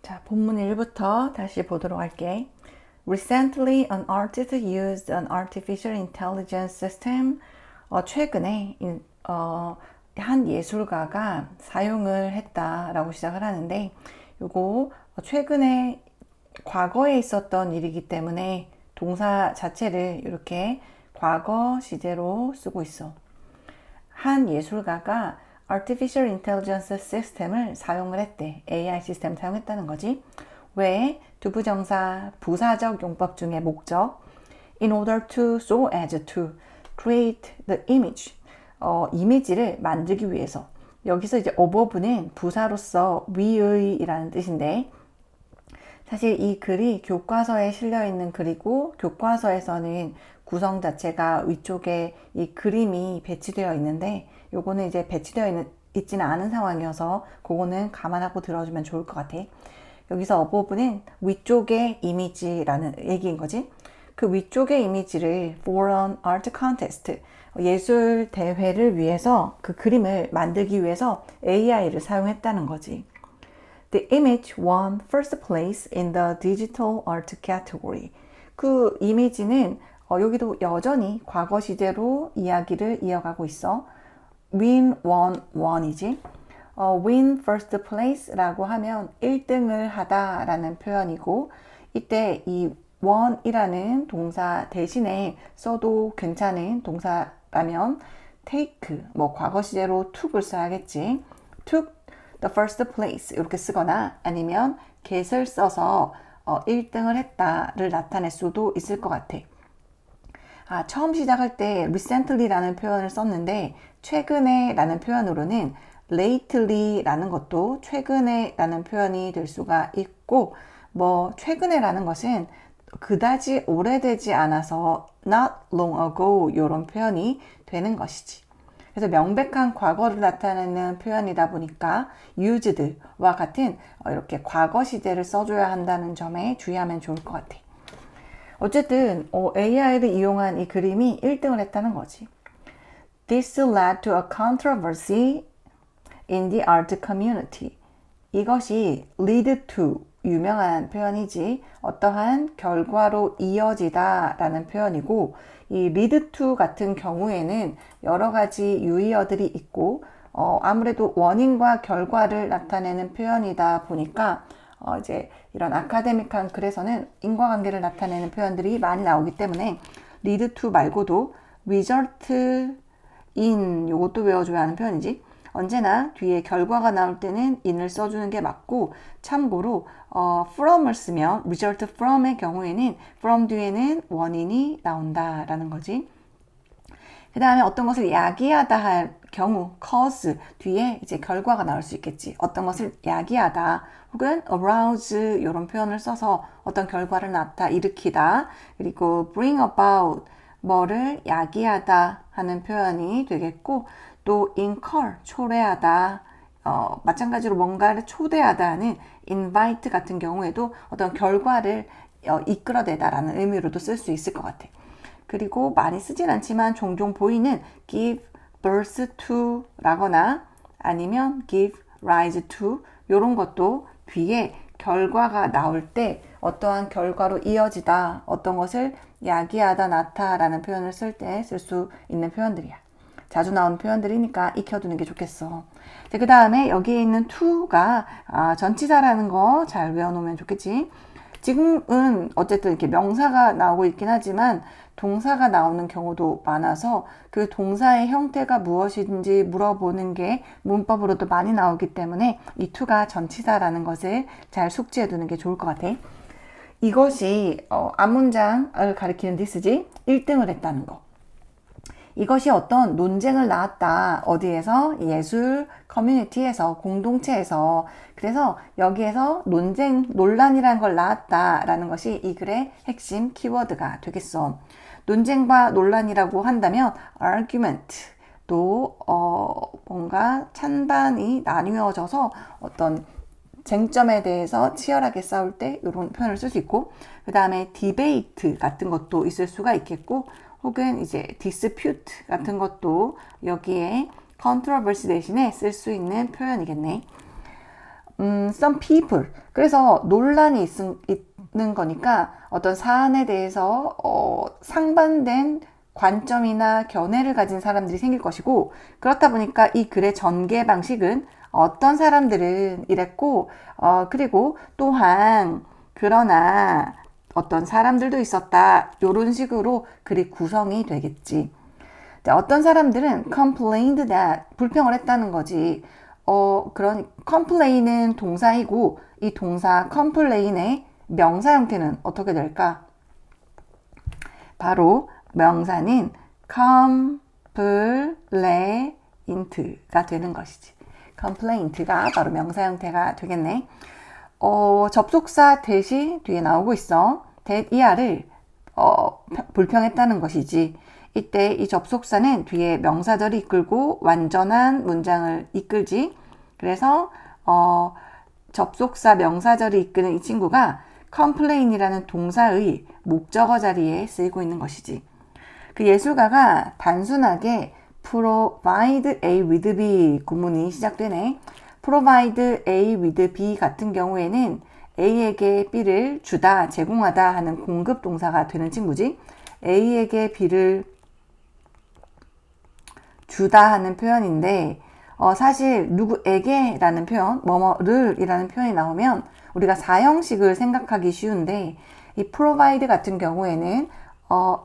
자, 본문 1부터 다시 보도록 할게. Recently, an artist used an artificial intelligence system. 최근에 한 예술가가 사용을 했다라고 시작을 하는데, 요거 최근에 과거에 있었던 일이기 때문에 동사 자체를 이렇게 과거 시제로 쓰고 있어. 한 예술가가 Artificial Intelligence System을 사용을 했대. AI 시스템 사용했다는 거지. 왜? 두부정사 부사적 용법 중에 목적 in order to, so as to create the image. 이미지를 만들기 위해서. 여기서 이제 above는 부사로서 위의이라는 뜻인데, 사실 이 글이 교과서에 실려있는 글이고, 교과서에서는 구성 자체가 위쪽에 이 그림이 배치되어 있는데, 요거는 이제 배치되어 있지는 않은 상황이어서 그거는 감안하고 들어주면 좋을 것 같아. 여기서 above는 위쪽의 이미지라는 얘기인 거지. 그 위쪽의 이미지를 for an art contest, 예술 대회를 위해서 그 그림을 만들기 위해서 AI를 사용했다는 거지. The image won first place in the digital art category. 그 이미지는 여기도 여전히 과거 시제로 이야기를 이어가고 있어. win, won, won이지. win first place라고 하면 1등을 하다라는 표현이고, 이때 이 won이라는 동사 대신에 써도 괜찮은 동사라면 take, 과거 시제로 took을 써야겠지. took the first place 이렇게 쓰거나 아니면 get을 써서 1등을 했다를 나타낼 수도 있을 것 같아. 처음 시작할 때 recently라는 표현을 썼는데 최근에 라는 표현으로는 lately 라는 것도 최근에 라는 표현이 될 수가 있고, 최근에 라는 것은 그다지 오래되지 않아서 not long ago 이런 표현이 되는 것이지. 그래서 명백한 과거를 나타내는 표현이다 보니까 used와 같은 이렇게 과거 시제를 써줘야 한다는 점에 주의하면 좋을 것 같아. 어쨌든 AI를 이용한 이 그림이 1등을 했다는 거지. This led to a controversy in the art community. 이것이 lead to, 유명한 표현이지, 어떠한 결과로 이어지다 라는 표현이고, 이 lead to 같은 경우에는 여러 가지 유의어들이 있고, 아무래도 원인과 결과를 나타내는 표현이다 보니까 이제 이런 아카데믹한 글에서는 인과관계를 나타내는 표현들이 많이 나오기 때문에 lead to 말고도 result in, 요것도 외워줘야 하는 표현이지. 언제나 뒤에 결과가 나올 때는 in을 써주는 게 맞고, 참고로 from을 쓰면 result from의 경우에는 from 뒤에는 원인이 나온다라는 거지. 그 다음에 어떤 것을 야기하다 할 경우 cause 뒤에 이제 결과가 나올 수 있겠지. 어떤 것을 야기하다 혹은 arouse 이런 표현을 써서 어떤 결과를 일으키다. 그리고 bring about 뭐를 야기하다 하는 표현이 되겠고, 또 incur 초래하다, 마찬가지로 뭔가를 초대하다는 invite 같은 경우에도 어떤 결과를 이끌어내다라는 의미로도 쓸 수 있을 것 같아. 그리고 많이 쓰진 않지만 종종 보이는 give birth to 라거나 아니면 give rise to 이런 것도 뒤에 결과가 나올 때 어떠한 결과로 이어지다, 어떤 것을 야기하다, 나타라는 표현을 쓸 때 쓸 수 있는 표현들이야. 자주 나오는 표현들이니까 익혀두는 게 좋겠어. 그 다음에 여기에 있는 to가 전치사라는 거 잘 외워놓으면 좋겠지. 지금은 어쨌든 이렇게 명사가 나오고 있긴 하지만 동사가 나오는 경우도 많아서 그 동사의 형태가 무엇인지 물어보는 게 문법으로도 많이 나오기 때문에 이 to가 전치사라는 것을 잘 숙지해 두는 게 좋을 것 같아. 이것이 앞문장을 가리키는 this지, 1등을 했다는 거. 이것이 어떤 논쟁을 낳았다. 어디에서? 예술 커뮤니티에서, 공동체에서. 그래서 여기에서 논란이라는 걸 낳았다라는 것이 이 글의 핵심 키워드가 되겠어. 논쟁과 논란이라고 한다면 argument, 또 뭔가 찬반이 나뉘어져서 어떤 쟁점에 대해서 치열하게 싸울 때 이런 표현을 쓸 수 있고, 그 다음에 debate 같은 것도 있을 수가 있겠고, 혹은 이제 dispute 같은 것도 여기에 controversy 대신에 쓸 수 있는 표현이겠네. some people. 그래서 논란이 있는 거니까 어떤 사안에 대해서 상반된 관점이나 견해를 가진 사람들이 생길 것이고, 그렇다 보니까 이 글의 전개 방식은 어떤 사람들은 이랬고, 그리고 또한 그러나 어떤 사람들도 있었다. 이런 식으로 글이 구성이 되겠지. 어떤 사람들은 complained that, 불평을 했다는 거지. 그런 complain은 동사이고 이 동사 complain의 명사 형태는 어떻게 될까? 바로 명사는 complaint가 되는 것이지. complaint가 바로 명사 형태가 되겠네. 접속사 that이 뒤에 나오고 있어. that ER을 불평했다는 것이지. 이때 이 접속사는 뒤에 명사절이 이끌고 완전한 문장을 이끌지. 그래서 접속사 명사절이 이끄는 이 친구가 complain이라는 동사의 목적어 자리에 쓰이고 있는 것이지. 그 예술가가 단순하게 provide A with B 구문이 시작되네. provide A with B 같은 경우에는 A에게 B를 주다, 제공하다 하는 공급 동사가 되는 친구지. A에게 B를 주다 하는 표현인데 사실 누구에게 라는 표현, 뭐뭐를 이라는 표현이 나오면 우리가 사형식을 생각하기 쉬운데 이 provide 같은 경우에는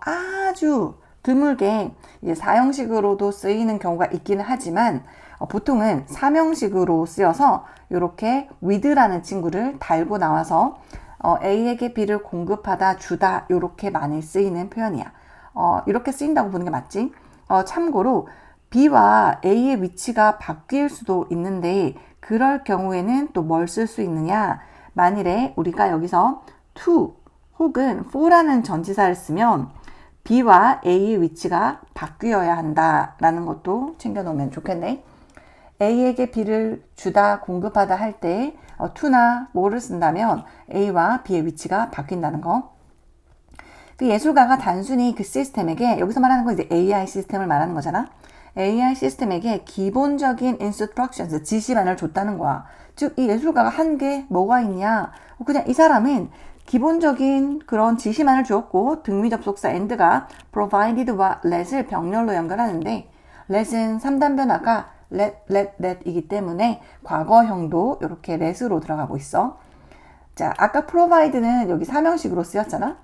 아주 드물게 이제 사형식으로도 쓰이는 경우가 있기는 하지만 보통은 삼형식으로 쓰여서 이렇게 with라는 친구를 달고 나와서 A에게 B를 공급하다, 주다 이렇게 많이 쓰이는 표현이야. 이렇게 쓰인다고 보는 게 맞지? 참고로 B와 A의 위치가 바뀔 수도 있는데 그럴 경우에는 또 뭘 쓸 수 있느냐? 만일에 우리가 여기서 to 혹은 for라는 전치사를 쓰면 B와 A의 위치가 바뀌어야 한다라는 것도 챙겨놓으면 좋겠네. A에게 B를 주다, 공급하다 할 때 to나 more를 쓴다면 A와 B의 위치가 바뀐다는 거. 그 예술가가 단순히 그 시스템에게, 여기서 말하는 건 이제 AI 시스템을 말하는 거잖아. AI 시스템에게 기본적인 instructions, 지시만을 줬다는 거야. 즉, 이 예술가가 한 게 뭐가 있냐? 그냥 이 사람은 기본적인 그런 지시만을 주었고 등위 접속사 and가 provided와 let을 병렬로 연결하는데 let은 3단 변화가 let이기 때문에 과거형도 이렇게 let으로 들어가고 있어. 자, 아까 provide는 여기 사명식으로 쓰였잖아.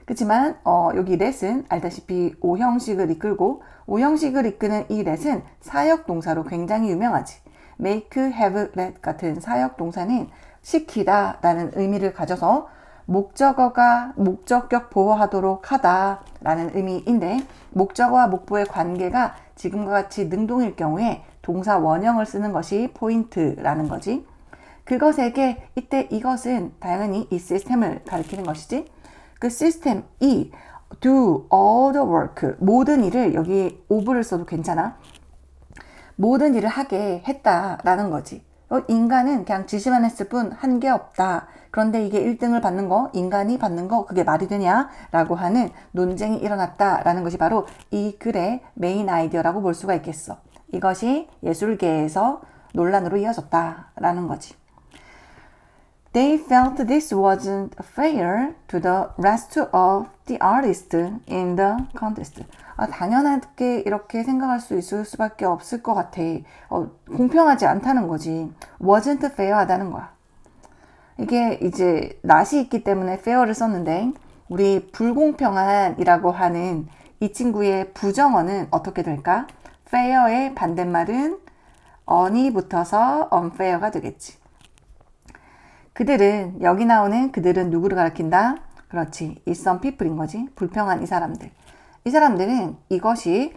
그렇지만 여기 let은 알다시피 5형식을 이끌고 5형식을 이끄는 이 let은 사역 동사로 굉장히 유명하지. make, have, let 같은 사역 동사는 시키다 라는 의미를 가져서 목적어가 목적격 보호하도록 하다 라는 의미인데 목적어와 목보의 관계가 지금과 같이 능동일 경우에 동사 원형을 쓰는 것이 포인트라는 거지. 그것에게 이때 이것은 당연히 이 시스템을 가리키는 것이지. 그 시스템이 do all the work, 모든 일을, 여기 of를 써도 괜찮아. 모든 일을 하게 했다라는 거지. 인간은 그냥 지시만 했을 뿐 한 게 없다. 그런데 이게 1등을 받는 거, 인간이 받는 거, 그게 말이 되냐? 라고 하는 논쟁이 일어났다라는 것이 바로 이 글의 메인 아이디어라고 볼 수가 있겠어. 이것이 예술계에서 논란으로 이어졌다라는 거지. They felt this wasn't fair to the rest of the artists in the contest. 당연하게 이렇게 생각할 수 있을 수밖에 없을 것 같아. 공평하지 않다는 거지. wasn't fair 하다는 거야. 이게 이제 not이 있기 때문에 fair를 썼는데 우리 불공평한이라고 하는 이 친구의 부정어는 어떻게 될까? fair의 반대말은 on이 붙어서 unfair가 되겠지. 그들은, 여기 나오는 그들은 누구를 가리킨다? 그렇지. 이 some people인 거지. 불평한 이 사람들. 이 사람들은 이것이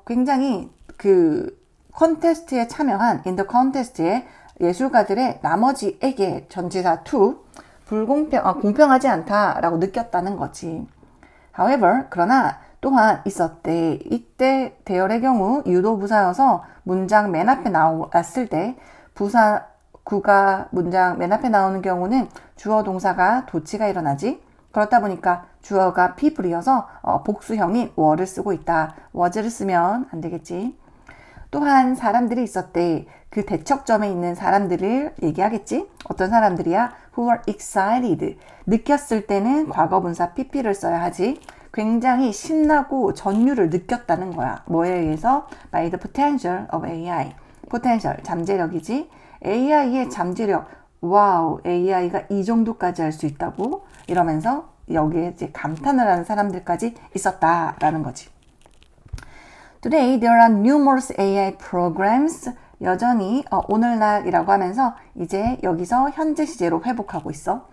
굉장히 그 컨테스트에 참여한 in the contest에 예술가들의 나머지에게 전치사 to 공평하지 않다라고 느꼈다는 거지. However, 그러나 또한 있었대. 이때 대열의 경우 유도 부사여서 문장 맨 앞에 나왔을 때 부사 구가 문장 맨 앞에 나오는 경우는 주어 동사가 도치가 일어나지. 그렇다 보니까 주어가 people이어서 복수형인 were를 쓰고 있다. was를 쓰면 안 되겠지. 또한 사람들이 있었대. 그 대척점에 있는 사람들을 얘기하겠지? 어떤 사람들이야? Who were excited. 느꼈을 때는 과거분사 pp를 써야 하지. 굉장히 신나고 전율을 느꼈다는 거야. 뭐에 의해서? By the potential of AI. potential, 잠재력이지. AI의 잠재력. 와우, AI가 이 정도까지 할 수 있다고? 이러면서 여기에 이제 감탄을 하는 사람들까지 있었다라는 거지. Today there are numerous AI programs. 여전히 오늘날이라고 하면서 이제 여기서 현재 시제로 회복하고 있어.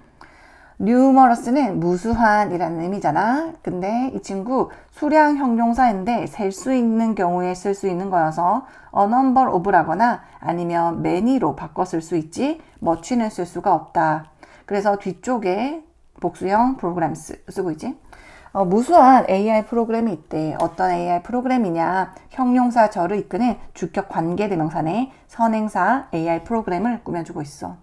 numerous는 무수한이라는 의미잖아. 근데 이 친구 수량 형용사인데 셀 수 있는 경우에 쓸 수 있는 거여서 a number of라거나 아니면 many로 바꿔 쓸 수 있지 much는 쓸 수가 없다. 그래서 뒤쪽에 복수형 programs 쓰고 있지. 무수한 AI 프로그램이 있대. 어떤 AI 프로그램이냐? 형용사 절을 이끄는 주격 관계대명사네 선행사 AI 프로그램을 꾸며주고 있어.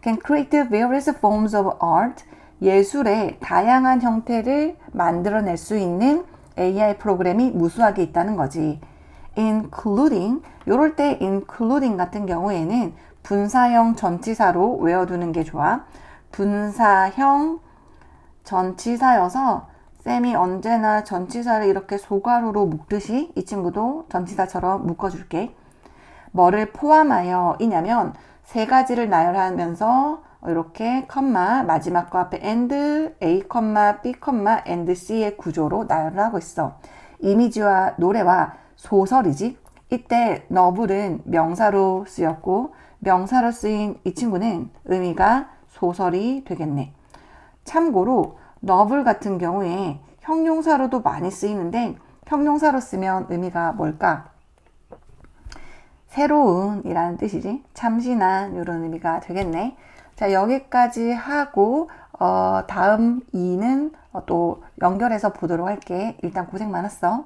Can create various forms of art. 예술의 다양한 형태를 만들어낼 수 있는 AI 프로그램이 무수하게 있다는 거지. Including, 요럴 때 including 같은 경우에는 분사형 전치사로 외워두는 게 좋아. 분사형 전치사여서 쌤이 언제나 전치사를 이렇게 소괄호로 묶듯이 이 친구도 전치사처럼 묶어줄게. 뭐를 포함하여 이냐면 세 가지를 나열하면서 이렇게 컴마 마지막 거 앞에 and, A, B, and C의 구조로 나열을 하고 있어. 이미지와 노래와 소설이지. 이때 너블은 명사로 쓰였고 명사로 쓰인 이 친구는 의미가 소설이 되겠네. 참고로 너블 같은 경우에 형용사로도 많이 쓰이는데 형용사로 쓰면 의미가 뭘까? 새로운 이라는 뜻이지. 참신한 이런 의미가 되겠네. 자, 여기까지 하고 다음 2는 또 연결해서 보도록 할게. 일단 고생 많았어.